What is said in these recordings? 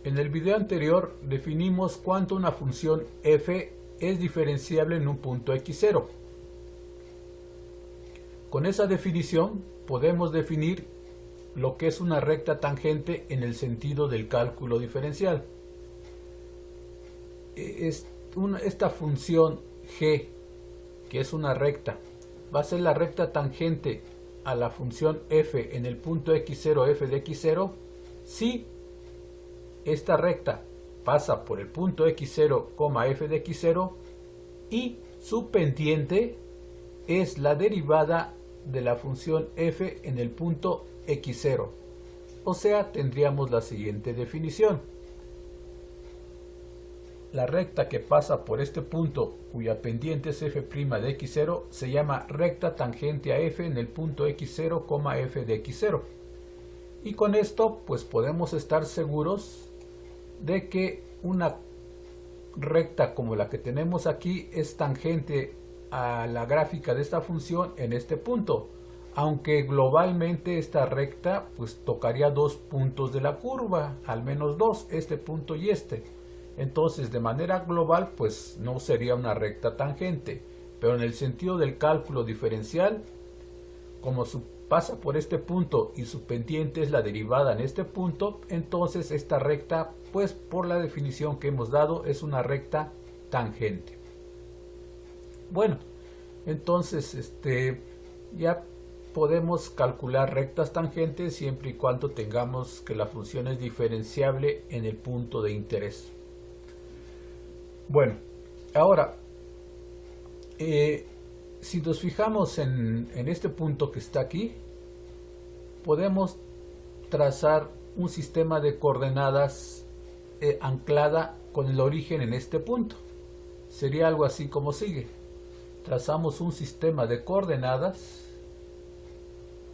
En el video anterior definimos cuánto una función f es diferenciable en un punto x0. Con esa definición podemos definir lo que es una recta tangente en el sentido del cálculo diferencial. Esta función g, que es una recta, va a ser la recta tangente a la función f en el punto x0 f de x0 si esta recta pasa por el punto x0, f de x0 y su pendiente es la derivada de la función f en el punto x0. O sea, tendríamos la siguiente definición. La recta que pasa por este punto, cuya pendiente es f' de x0, se llama recta tangente a f en el punto x0, f de x0. Y con esto, pues podemos estar seguros de que una recta como la que tenemos aquí es tangente a la gráfica de esta función en este punto, aunque globalmente esta recta pues tocaría dos puntos de la curva, al menos dos, este punto y este. Entonces de manera global pues no sería una recta tangente, pero en el sentido del cálculo diferencial, como pasa por este punto y su pendiente es la derivada en este punto, entonces esta recta, pues por la definición que hemos dado, es una recta tangente. Bueno, entonces ya podemos calcular rectas tangentes siempre y cuando tengamos que la función es diferenciable en el punto de interés. Bueno, ahora si nos fijamos en este punto que está aquí, podemos trazar un sistema de coordenadas anclada con el origen en este punto. Sería algo así como sigue. Trazamos un sistema de coordenadas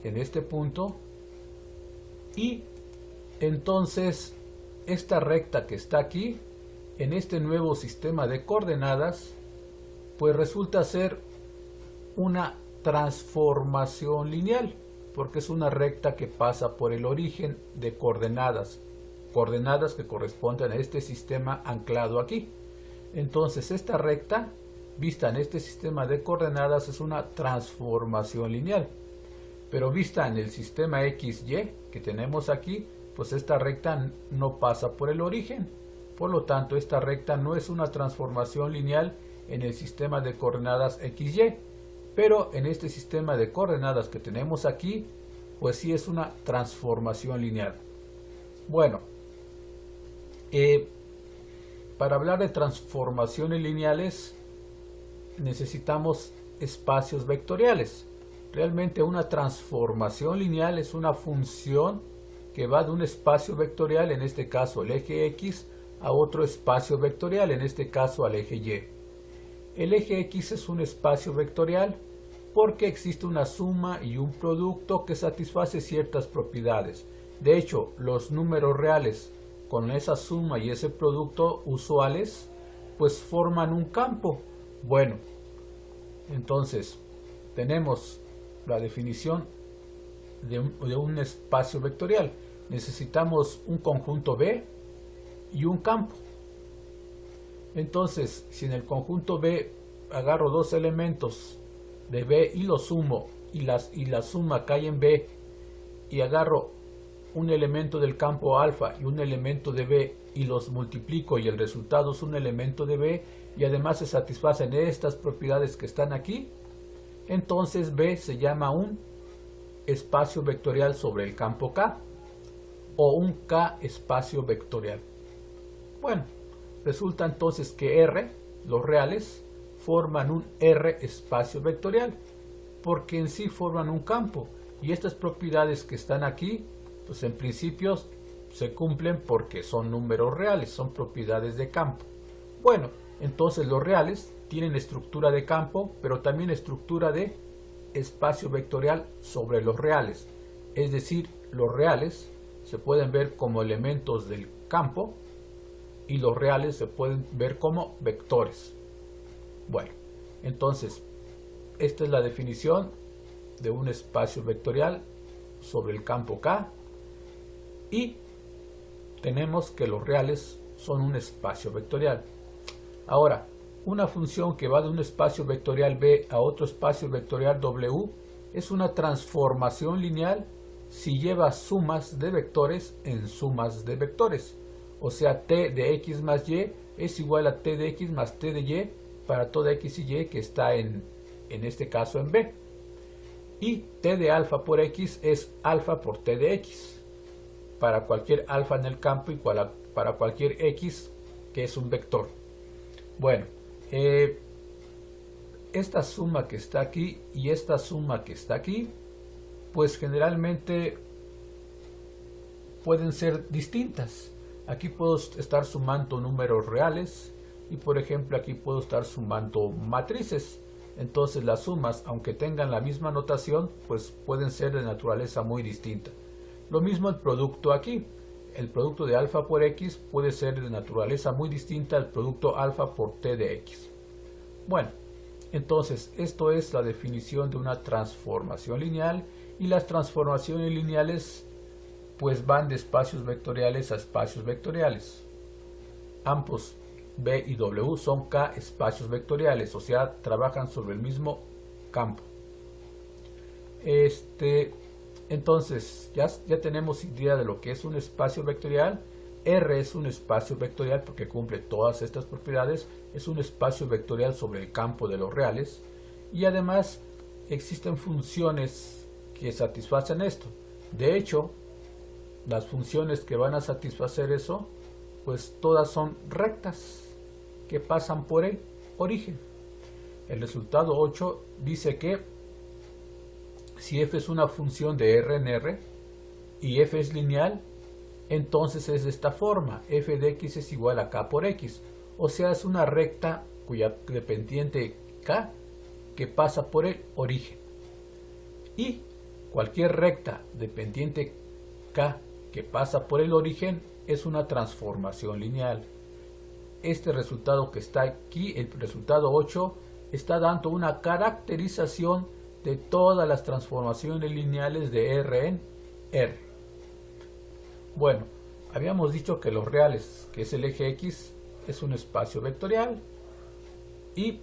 en este punto y entonces esta recta que está aquí en este nuevo sistema de coordenadas pues resulta ser una transformación lineal, porque es una recta que pasa por el origen de coordenadas que corresponden a este sistema anclado aquí. Entonces esta recta vista en este sistema de coordenadas es una transformación lineal, pero vista en el sistema XY que tenemos aquí, pues esta recta no pasa por el origen. Por lo tanto, esta recta no es una transformación lineal en el sistema de coordenadas XY, pero en este sistema de coordenadas que tenemos aquí, pues sí es una transformación lineal. Bueno, para hablar de transformaciones lineales necesitamos espacios vectoriales. Realmente una transformación lineal es una función que va de un espacio vectorial, en este caso el eje X, a otro espacio vectorial, en este caso al eje Y. El eje X es un espacio vectorial porque existe una suma y un producto que satisface ciertas propiedades. De hecho, los números reales con esa suma y ese producto usuales pues forman un campo. Bueno, entonces tenemos la definición de un espacio vectorial. Necesitamos un conjunto B y un campo. Entonces, si en el conjunto B agarro dos elementos de B y los sumo y la suma cae en B, y agarro un elemento del campo alfa y un elemento de B y los multiplico y el resultado es un elemento de B y además se satisfacen estas propiedades que están aquí, entonces B se llama un espacio vectorial sobre el campo K o un K espacio vectorial. Bueno, resulta entonces que R, los reales, forman un R espacio vectorial porque en sí forman un campo y estas propiedades que están aquí pues en principio se cumplen porque son números reales, son propiedades de campo. Bueno, entonces los reales tienen estructura de campo, pero también estructura de espacio vectorial sobre los reales. Es decir, los reales se pueden ver como elementos del campo y los reales se pueden ver como vectores. Bueno, entonces, esta es la definición de un espacio vectorial sobre el campo K. Y tenemos que los reales son un espacio vectorial. Ahora, una función que va de un espacio vectorial B a otro espacio vectorial W es una transformación lineal si lleva sumas de vectores en sumas de vectores. O sea, t de x más y es igual a t de x más t de y para toda x y y que está en este caso en B. Y t de alfa por x es alfa por t de x para cualquier alfa en el campo y para cualquier x que es un vector. Bueno, esta suma que está aquí y esta suma que está aquí, pues generalmente pueden ser distintas. Aquí puedo estar sumando números reales y por ejemplo aquí puedo estar sumando matrices. Entonces las sumas, aunque tengan la misma notación, pues pueden ser de naturaleza muy distinta. Lo mismo el producto aquí. El producto de alfa por x puede ser de naturaleza muy distinta al producto alfa por t de x. Bueno, entonces esto es la definición de una transformación lineal, y las transformaciones lineales pues van de espacios vectoriales a espacios vectoriales. Ambos B y W son K espacios vectoriales, o sea, trabajan sobre el mismo campo. Entonces, ya tenemos idea de lo que es un espacio vectorial. R es un espacio vectorial porque cumple todas estas propiedades. Es un espacio vectorial sobre el campo de los reales. Y además existen funciones que satisfacen esto. De hecho, las funciones que van a satisfacer eso, pues todas son rectas que pasan por el origen. El resultado 8 dice que si f es una función de R en R y f es lineal, entonces es de esta forma: f de x es igual a k por x. O sea, es una recta cuya dependiente k que pasa por el origen. Y cualquier recta dependiente k que pasa por el origen es una transformación lineal. Este resultado que está aquí, el resultado 8, está dando una caracterización de todas las transformaciones lineales de R en R. Bueno, habíamos dicho que los reales, que es el eje X, es un espacio vectorial, y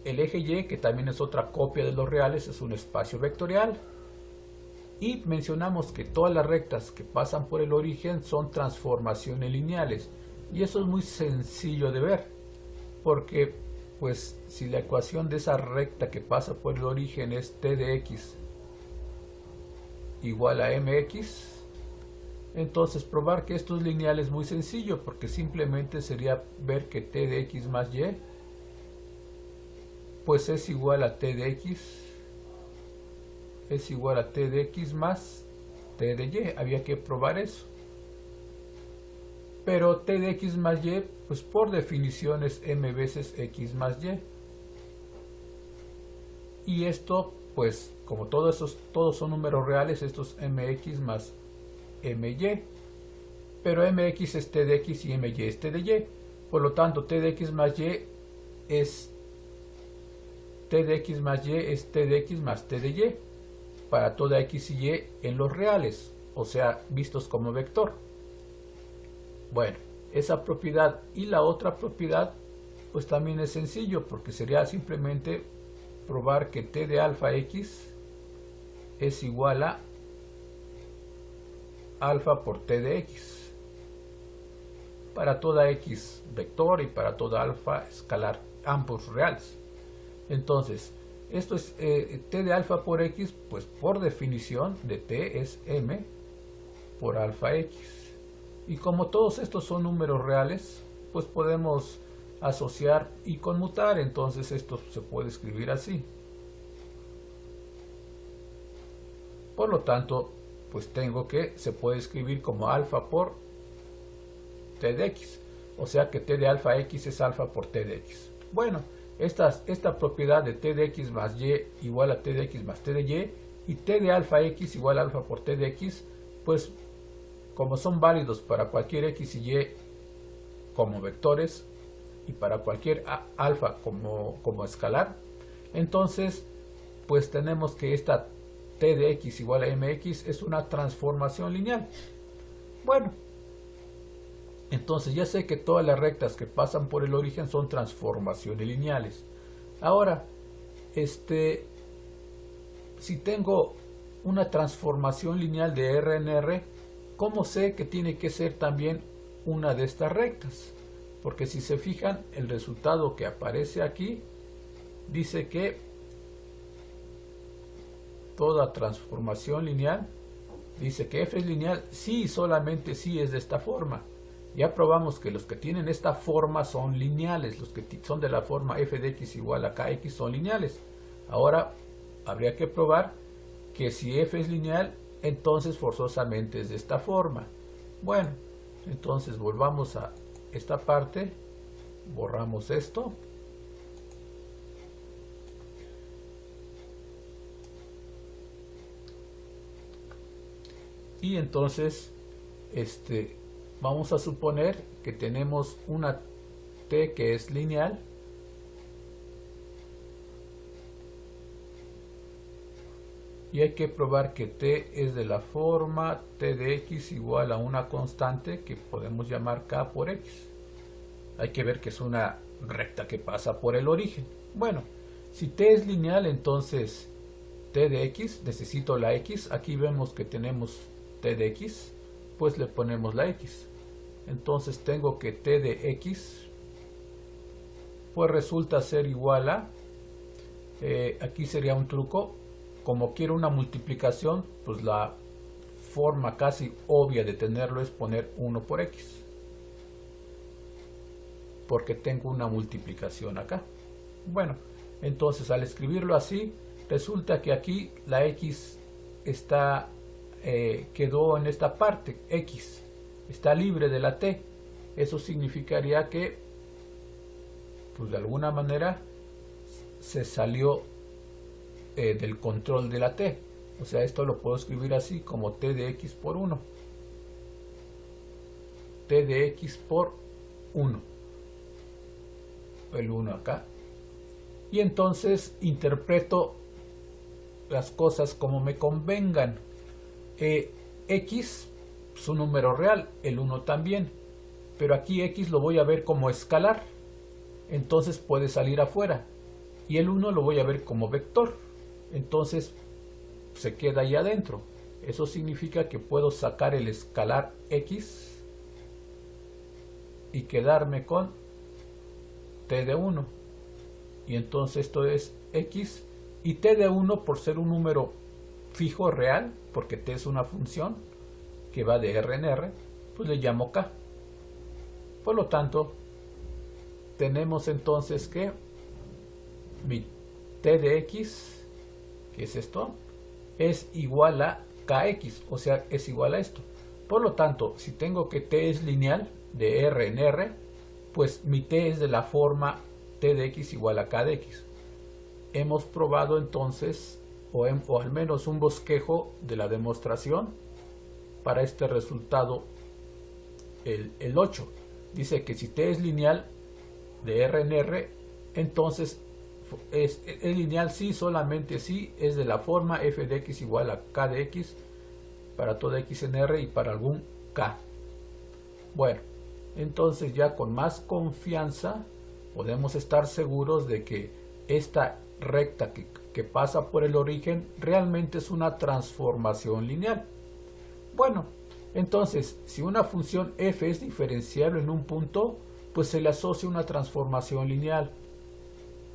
el eje Y, que también es otra copia de los reales, es un espacio vectorial. Y mencionamos que todas las rectas que pasan por el origen son transformaciones lineales. Y eso es muy sencillo de ver, porque pues si la ecuación de esa recta que pasa por el origen es t de x igual a mx, entonces probar que esto es lineal es muy sencillo, porque simplemente sería ver que t de x más y pues es igual a t de x es igual a t de x más t de y. Había que probar eso. Pero t de x más y, pues por definición es m veces x más y. Y esto, pues como todos son números reales, esto es mx más my. Pero mx es t de x y my es t de y. Por lo tanto, t de x más y es t de x más y es t de x más t de y para toda x y y en los reales, o sea, vistos como vector. Bueno, esa propiedad y la otra propiedad pues también es sencillo, porque sería simplemente probar que t de alfa x es igual a alfa por t de x para toda x vector y para toda alfa escalar, ambos reales. Entonces, esto es t de alfa por x, pues por definición de t es m por alfa x. Y como todos estos son números reales, pues podemos asociar y conmutar. Entonces esto se puede escribir así. Por lo tanto, pues tengo que se puede escribir como alfa por t de x. O sea que t de alfa x es alfa por t de x. Bueno, esta propiedad de t de x más y igual a t de x más t de y t de alfa x igual a alfa por t de x, pues como son válidos para cualquier x y y como vectores y para cualquier alfa como escalar, entonces pues tenemos que esta t de x igual a mx es una transformación lineal. Bueno, Entonces ya sé que todas las rectas que pasan por el origen son transformaciones lineales. Ahora, si tengo una transformación lineal de R en R, ¿cómo sé que tiene que ser también una de estas rectas? Porque si se fijan, el resultado que aparece aquí dice que toda transformación lineal, dice que f es lineal si y solamente si es de esta forma. Ya probamos que los que tienen esta forma son lineales, los que son de la forma f de x igual a kx son lineales. Ahora habría que probar que si f es lineal, entonces forzosamente es de esta forma. Bueno, entonces volvamos a esta parte, borramos esto. Y entonces, vamos a suponer que tenemos una t que es lineal. Y hay que probar que t es de la forma t de x igual a una constante que podemos llamar k por x. Hay que ver que es una recta que pasa por el origen. Bueno, si t es lineal, entonces t de x, necesito la x. Aquí vemos que tenemos t de x, pues le ponemos la x. Entonces tengo que t de x, pues resulta ser igual a, aquí sería un truco, como quiero una multiplicación, pues la forma casi obvia de tenerlo es poner 1 por x, porque tengo una multiplicación acá. Bueno, entonces al escribirlo así, resulta que aquí la x está, quedó en esta parte, x, está libre de la t. Eso significaría que, pues de alguna manera, se salió del control de la t. O sea, esto lo puedo escribir así como t de x por 1. T de x por 1. El 1 acá. Y entonces interpreto las cosas como me convengan. X es un número real, el 1 también. Pero aquí x lo voy a ver como escalar. Entonces puede salir afuera. Y el 1 lo voy a ver como vector. Entonces se queda ahí adentro. Eso significa que puedo sacar el escalar x y quedarme con t de 1. Y entonces esto es x. Y t de 1, por ser un número fijo real, porque t es una función que va de r en r, pues le llamo k. Por lo tanto, tenemos entonces que mi t de x, que es esto, es igual a kx, o sea, es igual a esto. Por lo tanto, si tengo que t es lineal de r en r, pues mi t es de la forma t de x igual a k de x. Hemos probado entonces, o al menos un bosquejo de la demostración para este resultado, el 8. Dice que si t es lineal de r en r, entonces es lineal si, solamente si es de la forma f de x igual a k de x para toda x en r y para algún k. Bueno, entonces ya con más confianza podemos estar seguros de que esta recta que pasa por el origen realmente es una transformación lineal. Bueno, entonces si una función f es diferenciable en un punto, pues se le asocia una transformación lineal.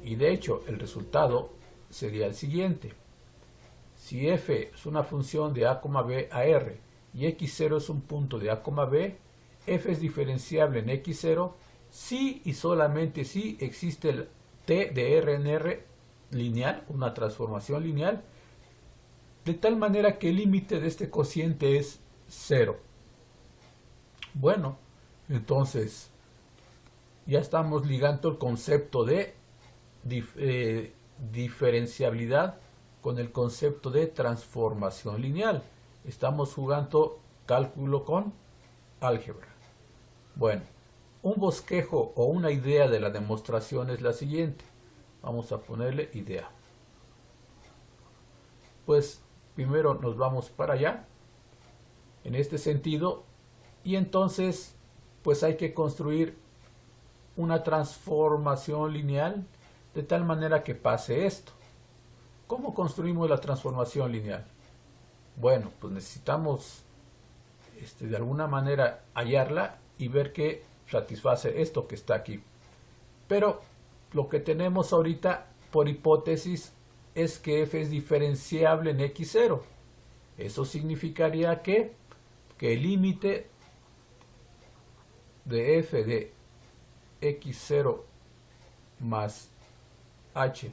Y de hecho el resultado sería el siguiente. Si f es una función de a, b a r y x0 es un punto de a, b, f es diferenciable en x0 si y solamente si existe el t de r en r lineal, una transformación lineal, de tal manera que el límite de este cociente es 0. Bueno, entonces ya estamos ligando el concepto de diferenciabilidad con el concepto de transformación lineal. Estamos jugando cálculo con álgebra. Bueno, un bosquejo o una idea de la demostración es la siguiente. Vamos a ponerle idea. Pues primero nos vamos para allá, en este sentido, y entonces pues hay que construir una transformación lineal de tal manera que pase esto. ¿Cómo construimos la transformación lineal? Bueno, pues necesitamos de alguna manera hallarla y ver que satisface esto que está aquí. Pero lo que tenemos ahorita por hipótesis es que f es diferenciable en x0. Eso significaría que el límite de f de x0 más h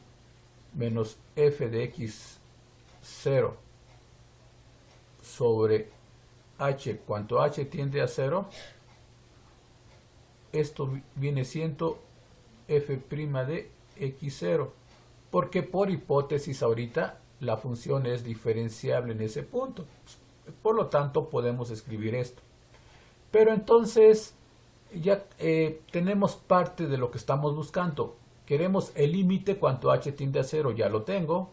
menos f de x0 sobre h cuanto h tiende a 0, esto viene siendo f' de x0, porque por hipótesis ahorita la función es diferenciable en ese punto. Por lo tanto podemos escribir esto. Pero entonces ya tenemos parte de lo que estamos buscando. Queremos el límite cuanto h tiende a 0, ya lo tengo.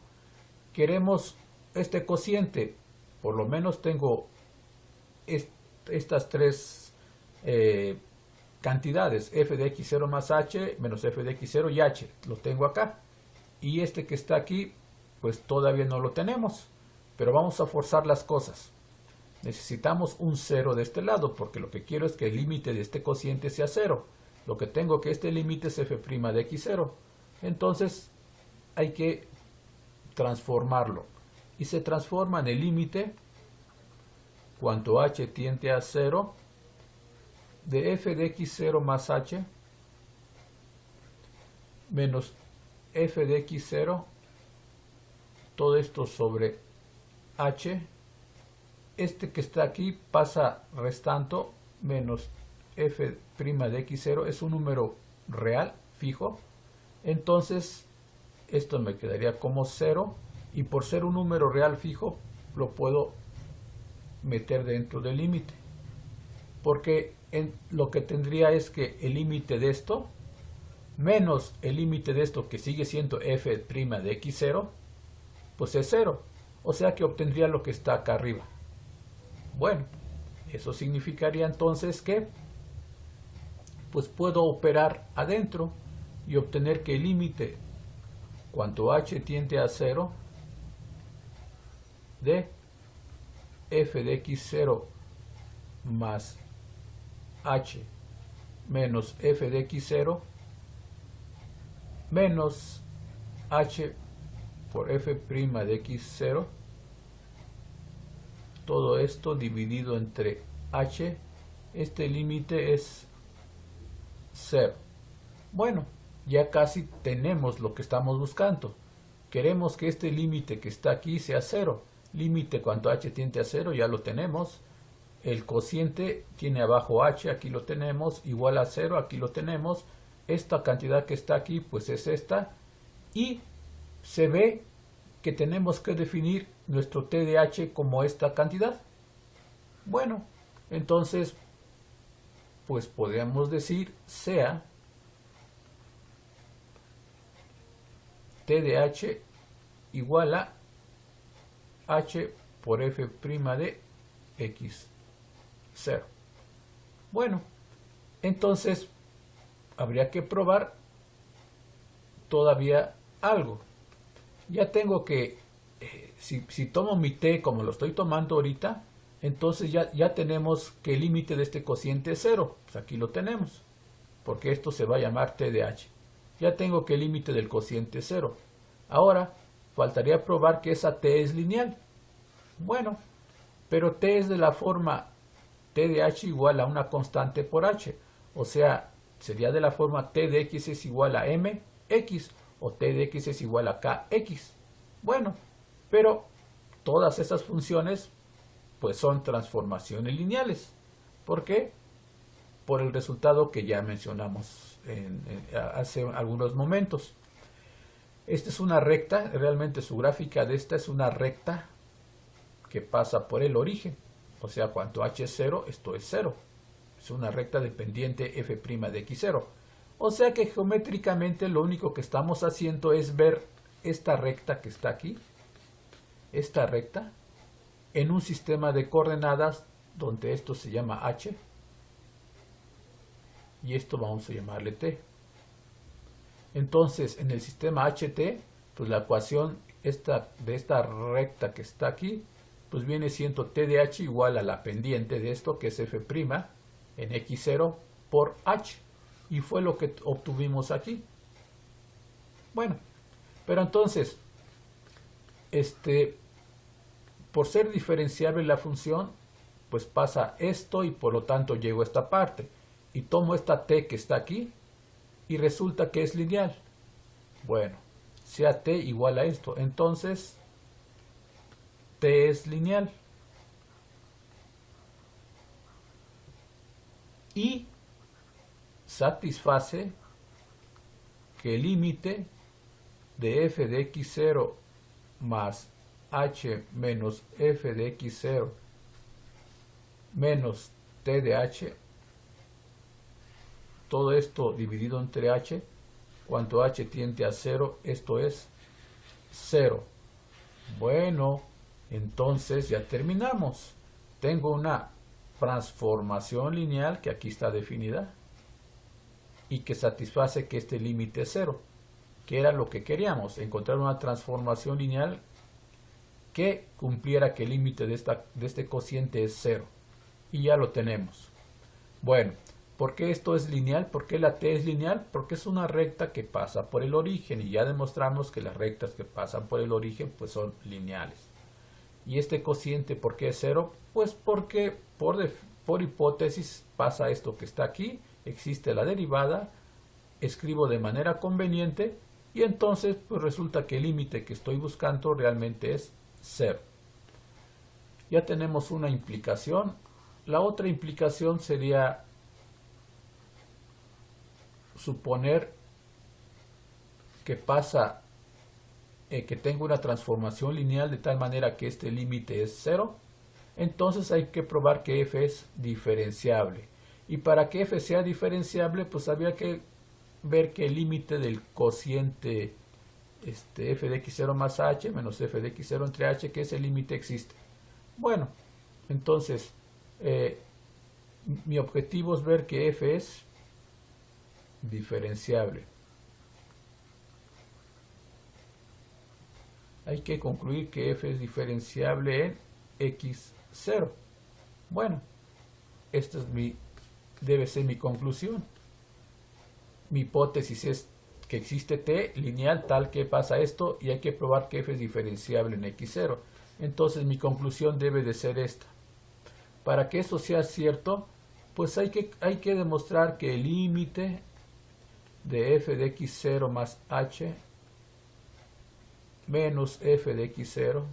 Queremos este cociente, por lo menos tengo estas tres cantidades, f de x0 más h menos f de x0 y h, lo tengo acá. Y este que está aquí, pues todavía no lo tenemos, pero vamos a forzar las cosas. Necesitamos un 0 de este lado, porque lo que quiero es que el límite de este cociente sea 0. Lo que tengo que este límite es f' de x0. Entonces hay que transformarlo. Y se transforma en el límite cuanto h tiende a 0 de f de x0 más h menos f de x0, todo esto sobre h. Este que está aquí pasa restando, menos f' de x0 es un número real, fijo. Entonces esto me quedaría como 0, y por ser un número real fijo lo puedo meter dentro del límite, porque lo que tendría es que el límite de esto menos el límite de esto, que sigue siendo f' de x0, pues es 0, o sea que obtendría lo que está acá arriba. Bueno, eso significaría entonces que pues puedo operar adentro y obtener que el límite cuanto h tiende a 0 de f de x0 más h menos f de x0 menos h por f' de x0, todo esto dividido entre h, este límite es 0. Bueno, ya casi tenemos lo que estamos buscando. Queremos que este límite que está aquí sea 0. Límite cuanto h tiende a 0, ya lo tenemos. El cociente tiene abajo h, aquí lo tenemos, igual a 0, aquí lo tenemos. Esta cantidad que está aquí, pues es esta. Y se ve que tenemos que definir nuestro t de h como esta cantidad. Bueno, entonces, pues podríamos decir sea t de h igual a h por f' de x0. Bueno, entonces habría que probar todavía algo. Ya tengo que, si tomo mi t como lo estoy tomando ahorita, entonces ya tenemos que el límite de este cociente es 0. Pues aquí lo tenemos, porque esto se va a llamar t de h. Ya tengo que el límite del cociente es 0. Ahora, faltaría probar que esa t es lineal. Bueno, pero t es de la forma t de h igual a una constante por h. O sea, sería de la forma t de x es igual a mx, o t de x es igual a kx. Bueno, pero todas esas funciones pues son transformaciones lineales. ¿Por qué? Por el resultado que ya mencionamos hace algunos momentos. Esta es una recta, realmente su gráfica de esta es una recta que pasa por el origen. O sea, cuanto h es 0, esto es 0. Es una recta dependiente f' de x0. O sea que geométricamente lo único que estamos haciendo es ver esta recta que está aquí, esta recta, en un sistema de coordenadas donde esto se llama h, y esto vamos a llamarle t. Entonces, en el sistema HT, pues la ecuación de esta recta que está aquí, pues viene siendo t de h igual a la pendiente de esto, que es f' en x0 por h. Y fue lo que obtuvimos aquí. Bueno, pero entonces, por ser diferenciable la función, pues pasa esto y por lo tanto llego a esta parte. Y tomo esta t que está aquí y resulta que es lineal. Bueno, sea t igual a esto. Entonces, t es lineal. Y satisface que el límite de f de x0 más h menos f de x0 menos t de h, todo esto dividido entre h, cuanto h tiende a 0, esto es 0. Bueno, entonces ya terminamos. Tengo una transformación lineal que aquí está definida y que satisface que este límite es 0, que era lo que queríamos, encontrar una transformación lineal que cumpliera que el límite de este cociente es 0. Y ya lo tenemos. Bueno, ¿por qué esto es lineal? ¿Por qué la t es lineal? Porque es una recta que pasa por el origen y ya demostramos que las rectas que pasan por el origen pues son lineales. ¿Y este cociente por qué es 0? Pues porque por hipótesis pasa esto que está aquí, existe la derivada, escribo de manera conveniente y entonces pues resulta que el límite que estoy buscando realmente es 0. Ya tenemos una implicación. La otra implicación sería suponer que pasa, que tengo una transformación lineal de tal manera que este límite es 0. Entonces hay que probar que f es diferenciable. Y para que f sea diferenciable, pues había que ver que el límite del cociente f de x0 más h menos f de x0 entre h, que ese límite existe. Bueno, entonces mi objetivo es ver que f es diferenciable. Hay que concluir que f es diferenciable en x0. Bueno, esta debe ser mi conclusión. Mi hipótesis es que existe t lineal tal que pasa esto y hay que probar que f es diferenciable en x0. Entonces mi conclusión debe de ser esta. Para que eso sea cierto, pues hay que demostrar que el límite de f de x0 más h menos f de x0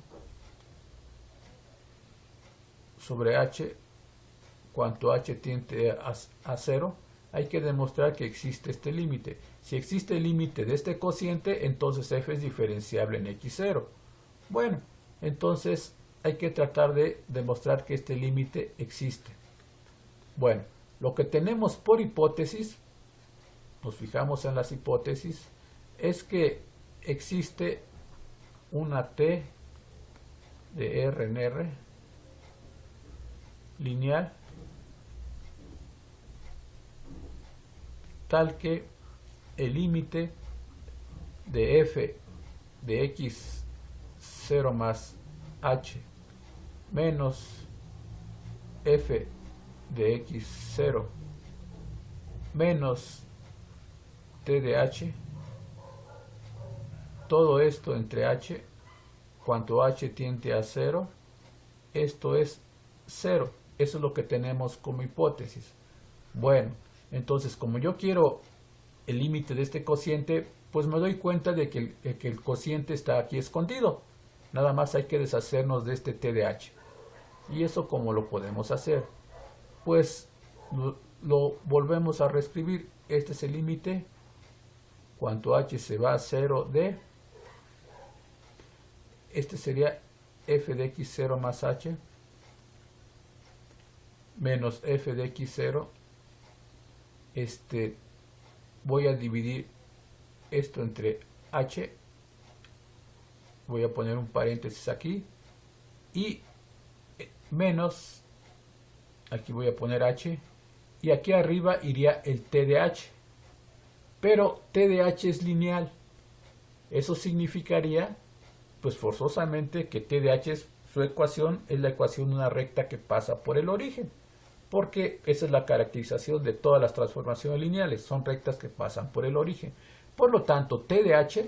sobre h, cuanto h tiende a 0, hay que demostrar que existe este límite. Si existe el límite de este cociente, entonces f es diferenciable en x0. Bueno, entonces hay que tratar de demostrar que este límite existe. Bueno, lo que tenemos por hipótesis, nos fijamos en las hipótesis, es que existe una t de r en r lineal tal que el límite de f de x0 más h menos f de x0 menos t de h, todo esto entre h, cuanto h tiende a 0, esto es 0. Eso es lo que tenemos como hipótesis. Bueno, entonces como yo quiero el límite de este cociente, pues me doy cuenta de que el cociente está aquí escondido. Nada más hay que deshacernos de este t de h. ¿Y eso cómo lo podemos hacer? Pues lo volvemos a reescribir. Este es el límite. Cuanto h se va a 0 de, este sería f de x0 más h menos f de x0. Voy a dividir esto entre h, voy a poner un paréntesis aquí y menos, aquí voy a poner h y aquí arriba iría el TDH. Pero TDH es lineal. Eso significaría, pues forzosamente, que TDH su ecuación es la ecuación de una recta que pasa por el origen. Porque esa es la caracterización de todas las transformaciones lineales. Son rectas que pasan por el origen. Por lo tanto, TDH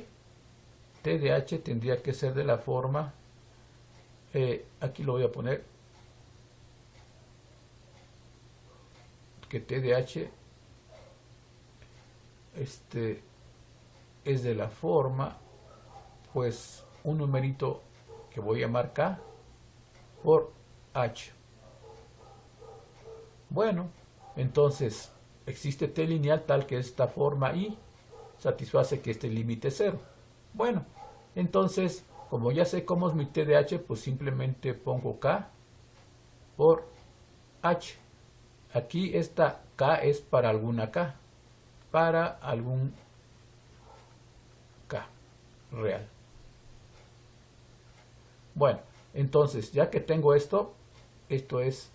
tendría que ser de la forma, aquí lo voy a poner, que TDH es de la forma, pues un numerito que voy a marcar por H. Bueno, entonces existe T lineal tal que esta forma y satisface que este límite es 0. Bueno, entonces, como ya sé cómo es mi TDH, pues simplemente pongo K por H. Aquí esta K es para alguna K, para algún K real. Bueno, entonces, ya que tengo esto es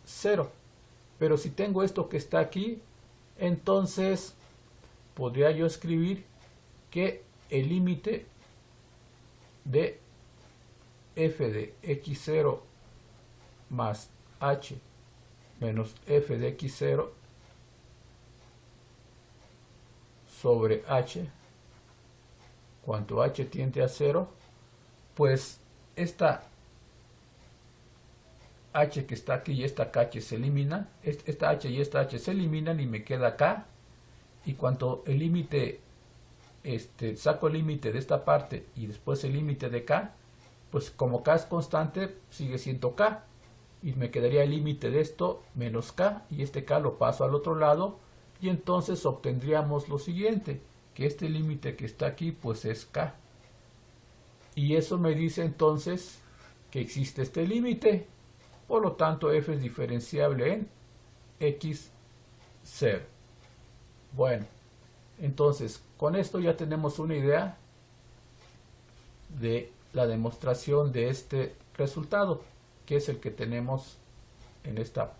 0. Pero si tengo esto que está aquí, entonces podría yo escribir que el límite de f de x0 más h menos f de x0 sobre h, cuanto h tiende a 0, pues esta h que está aquí y esta kh se eliminan, esta h y esta h se eliminan y me queda k, y cuanto el límite, saco el límite de esta parte y después el límite de k, pues como k es constante, sigue siendo k, y me quedaría el límite de esto menos k, y este k lo paso al otro lado, y entonces obtendríamos lo siguiente, que este límite que está aquí pues es k, y eso me dice entonces que existe este límite. Por lo tanto, f es diferenciable en x0. Bueno, entonces con esto ya tenemos una idea de la demostración de este resultado, que es el que tenemos en esta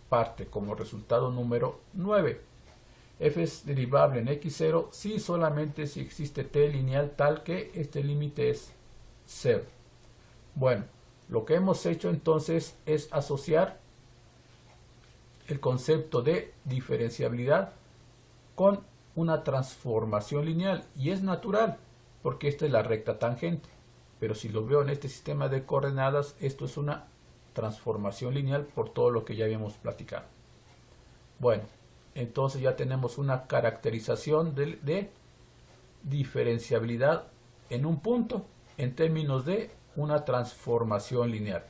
parte como resultado número 9. F es derivable en x0 si solamente si existe t lineal tal que este límite es 0. Bueno, lo que hemos hecho entonces es asociar el concepto de diferenciabilidad con una transformación lineal, y es natural porque esta es la recta tangente, pero si lo veo en este sistema de coordenadas, esto es una transformación lineal por todo lo que ya habíamos platicado. Bueno, entonces ya tenemos una caracterización de diferenciabilidad en un punto en términos de una transformación lineal.